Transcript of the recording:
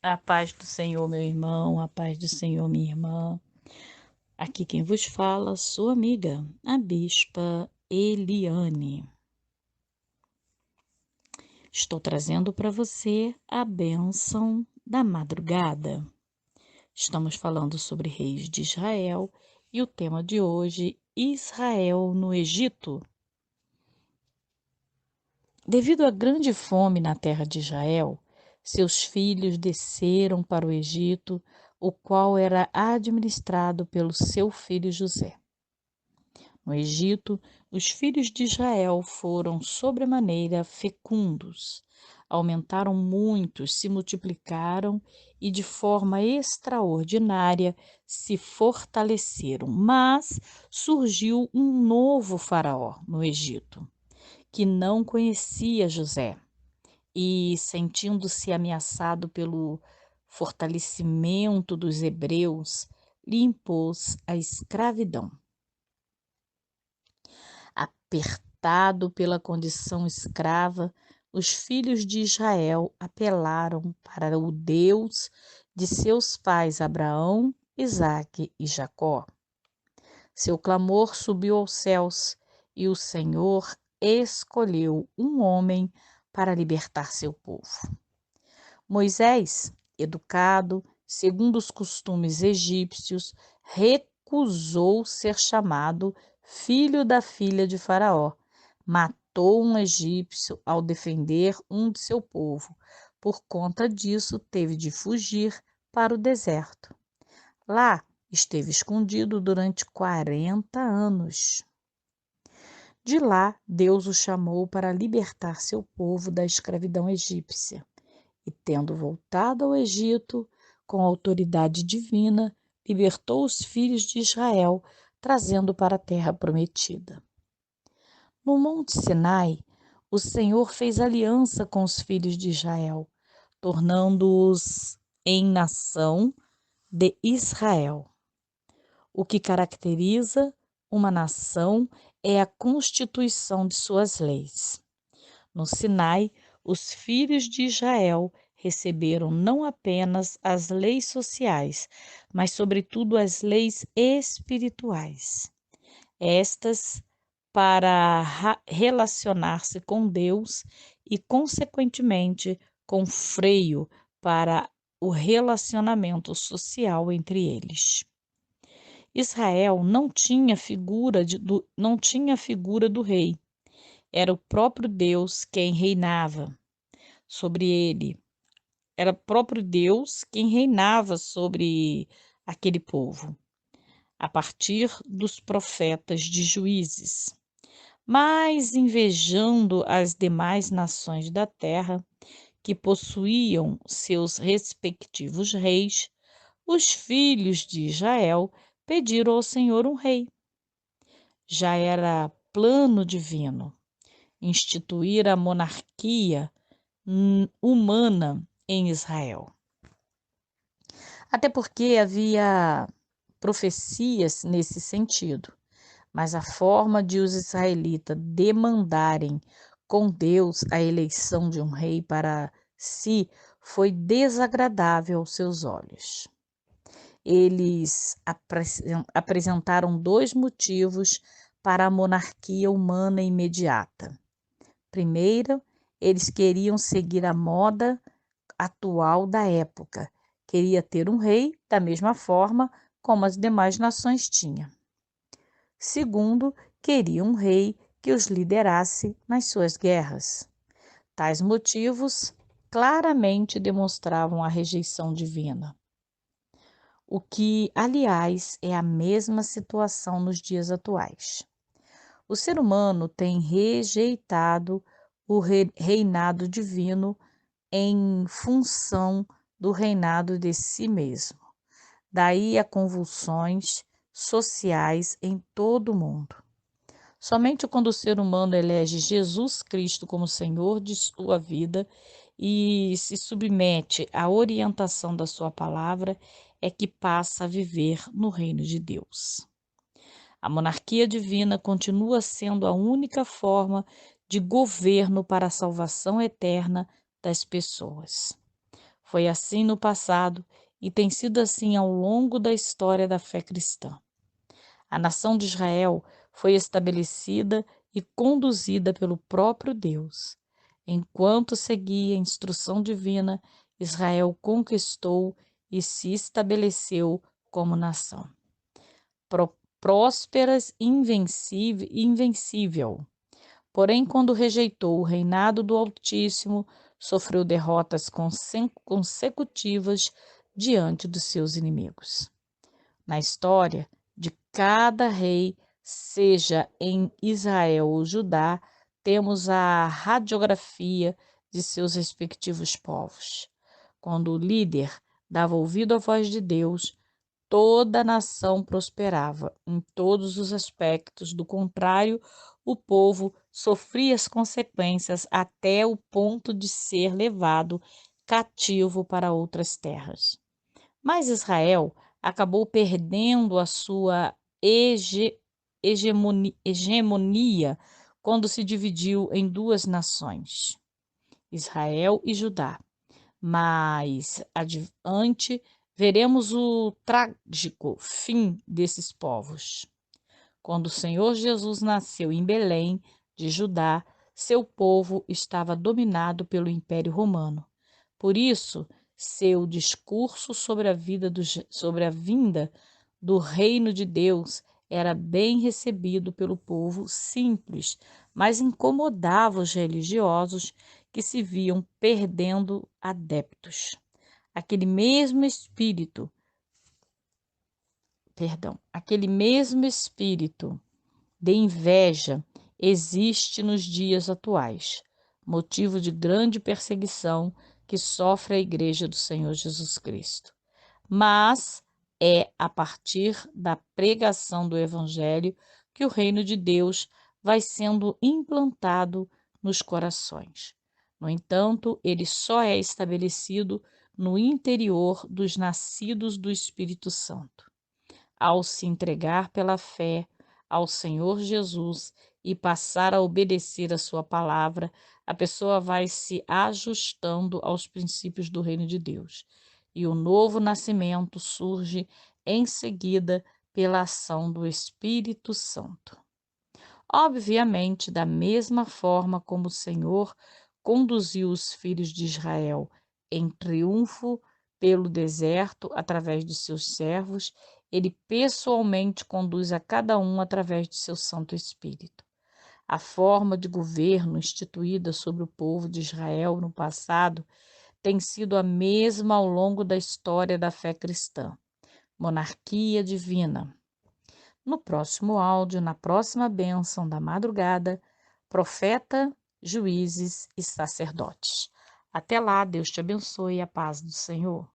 A paz do Senhor, meu irmão, a paz do Senhor, minha irmã. Aqui quem vos fala, sua amiga, a bispa Eliane. Estou trazendo para você a bênção da madrugada. Estamos falando sobre reis de Israel e o tema de hoje, Israel no Egito. Devido à grande fome na terra de Israel, seus filhos desceram para o Egito, o qual era administrado pelo seu filho José. No Egito, os filhos de Israel foram sobremaneira fecundos, aumentaram muito, se multiplicaram e de forma extraordinária se fortaleceram. Mas surgiu um novo faraó no Egito, que não conhecia José e, sentindo-se ameaçado pelo fortalecimento dos hebreus, lhe impôs a escravidão. Apertado pela condição escrava, os filhos de Israel apelaram para o Deus de seus pais Abraão, Isaque e Jacó. Seu clamor subiu aos céus e o Senhor escolheu um homem para libertar seu povo. Moisés, educado segundo os costumes egípcios, recusou ser chamado filho da filha de Faraó. Matou um egípcio ao defender um de seu povo. Por conta disso, teve de fugir para o deserto. Lá, esteve escondido durante 40 anos. De lá, Deus o chamou para libertar seu povo da escravidão egípcia. E, tendo voltado ao Egito, com autoridade divina, libertou os filhos de Israel, trazendo para a terra prometida. No Monte Sinai, o Senhor fez aliança com os filhos de Israel, tornando-os em nação de Israel. O que caracteriza uma nação é a constituição de suas leis. No Sinai, os filhos de Israel receberam não apenas as leis sociais, mas, sobretudo, as leis espirituais. Estas para relacionar-se com Deus e, consequentemente, com freio para o relacionamento social entre eles. Israel não tinha figura do rei. Era o próprio Deus quem reinava sobre ele. Era o próprio Deus quem reinava sobre aquele povo, a partir dos profetas de juízes. Mas, invejando as demais nações da terra, que possuíam seus respectivos reis, os filhos de Israel pediram ao Senhor um rei. Já era plano divino instituir a monarquia humana em Israel. Até porque havia profecias nesse sentido, mas a forma de os israelitas demandarem com Deus a eleição de um rei para si foi desagradável aos seus olhos. Eles apresentaram dois motivos para a monarquia humana imediata. Primeiro, eles queriam seguir a moda atual da época. Queria ter um rei da mesma forma como as demais nações tinham. Segundo, queria um rei que os liderasse nas suas guerras. Tais motivos claramente demonstravam a rejeição divina. O que, aliás, é a mesma situação nos dias atuais. O ser humano tem rejeitado o reinado divino em função do reinado de si mesmo. Daí as convulsões sociais em todo o mundo. Somente quando o ser humano elege Jesus Cristo como Senhor de sua vida e se submete à orientação da sua palavra, é que passa a viver no reino de Deus. A monarquia divina continua sendo a única forma de governo para a salvação eterna das pessoas. Foi assim no passado e tem sido assim ao longo da história da fé cristã. A nação de Israel foi estabelecida e conduzida pelo próprio Deus. Enquanto seguia a instrução divina, Israel conquistou e se estabeleceu como nação. Prósperas e invencível. Porém, quando rejeitou o reinado do Altíssimo, sofreu derrotas consecutivas diante dos seus inimigos. Na história de cada rei, seja em Israel ou Judá, temos a radiografia de seus respectivos povos. Quando o líder dava ouvido à voz de Deus, toda a nação prosperava em todos os aspectos. Do contrário, o povo sofria as consequências até o ponto de ser levado cativo para outras terras. Mas Israel acabou perdendo a sua hegemonia quando se dividiu em duas nações, Israel e Judá. Mais adiante, veremos o trágico fim desses povos. Quando o Senhor Jesus nasceu em Belém, de Judá, seu povo estava dominado pelo Império Romano. Por isso, seu discurso sobre a vinda do reino de Deus era bem recebido pelo povo simples, mas incomodava os religiosos que se viam perdendo adeptos. Aquele mesmo espírito de inveja existe nos dias atuais, motivo de grande perseguição que sofre a Igreja do Senhor Jesus Cristo. Mas é a partir da pregação do Evangelho que o reino de Deus vai sendo implantado nos corações. No entanto, ele só é estabelecido no interior dos nascidos do Espírito Santo. Ao se entregar pela fé ao Senhor Jesus e passar a obedecer a sua palavra, a pessoa vai se ajustando aos princípios do reino de Deus. E o novo nascimento surge em seguida pela ação do Espírito Santo. Obviamente, da mesma forma como o Senhor conduziu os filhos de Israel em triunfo pelo deserto através de seus servos, ele pessoalmente conduz a cada um através de seu Santo Espírito. A forma de governo instituída sobre o povo de Israel no passado tem sido a mesma ao longo da história da fé cristã. Monarquia divina. No próximo áudio, na próxima bênção da madrugada, profeta, juízes e sacerdotes. Até lá, Deus te abençoe e a paz do Senhor.